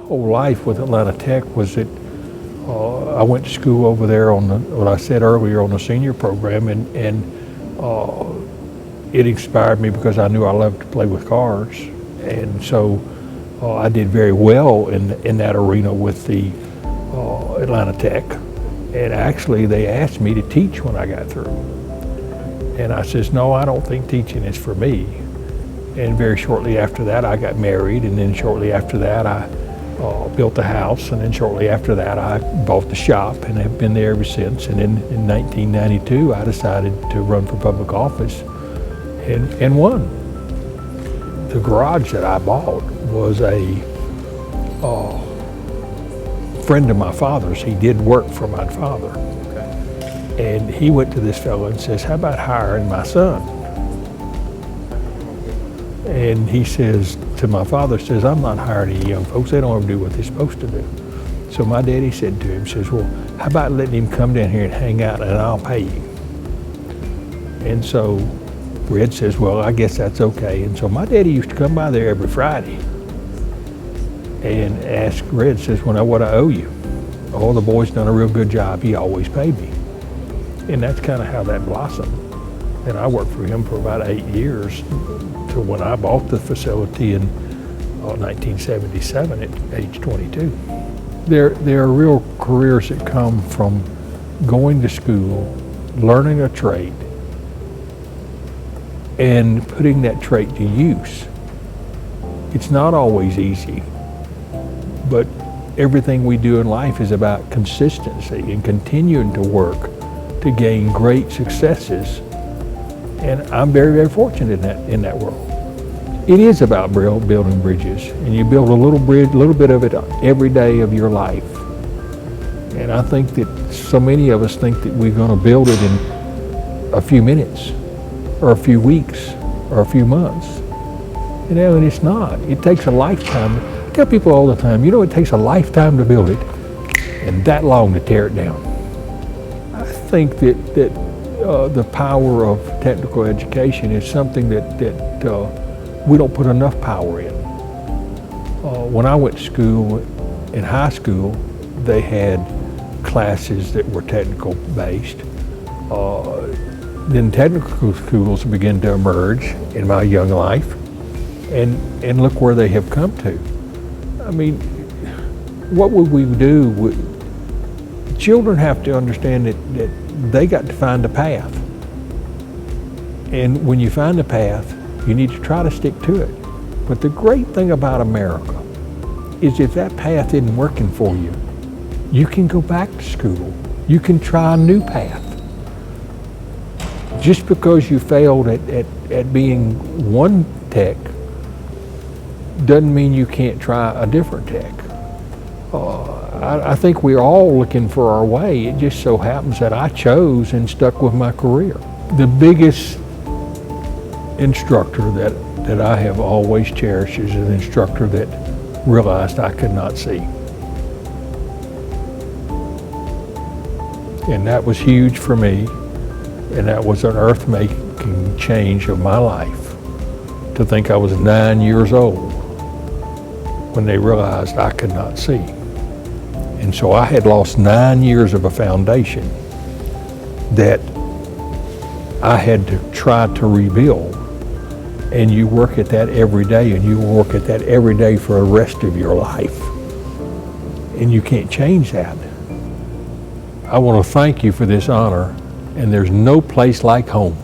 Whole life with Atlanta Tech was that I went to school over there on what I said earlier on the senior program, and it inspired me because I knew I loved to play with cars, and so I did very well in that arena with the Atlanta Tech. And actually they asked me to teach when I got through, and I says, no, I don't think teaching is for me. And very shortly after that I got married, and then shortly after that I built a house, and then shortly after that I bought the shop and have been there ever since. And then in 1992 I decided to run for public office and won. The garage that I bought was a friend of my father's. He did work for my father. Okay. And he went to this fellow and says, how about hiring my son? And he says to my father, says, I'm not hiring any young folks. They don't ever do what they're supposed to do. So my daddy said to him, says, well, how about letting him come down here and hang out and I'll pay you? And so Red says, well, I guess that's okay. And so my daddy used to come by there every Friday and ask Red, says, what I owe you? Oh, the boy's done a real good job. He always paid me. And that's kind of how that blossomed. And I worked for him for about 8 years till when I bought the facility in 1977 at age 22. There are real careers that come from going to school, learning a trade, and putting that trait to use. It's not always easy, but everything we do in life is about consistency and continuing to work to gain great successes. And I'm very, very fortunate in that world. It is about building bridges, and you build a little bit of it every day of your life. And I think that so many of us think that we're going to build it in a few minutes, or a few weeks, or a few months. You know, and it's not. It takes a lifetime. I tell people all the time, it takes a lifetime to build it, and that long to tear it down. I think that the power of technical education is something that we don't put enough power in. When I went to school, in high school, they had classes that were technical based. Then technical schools began to emerge in my young life, and look where they have come to. I mean, what would we do? Children have to understand that they got to find a path. And when you find a path, you need to try to stick to it. But the great thing about America is if that path isn't working for you, you can go back to school. You can try a new path. Just because you failed at being one tech doesn't mean you can't try a different tech. I think we're all looking for our way. It just so happens that I chose and stuck with my career. The biggest instructor that I have always cherished is an instructor that realized I could not see. And that was huge for me, and that was an earth-making change of my life, to think I was 9 years old when they realized I could not see. And so I had lost 9 years of a foundation that I had to try to rebuild. And you work at that every day, and you work at that every day for the rest of your life. And you can't change that. I want to thank you for this honor, and there's no place like home.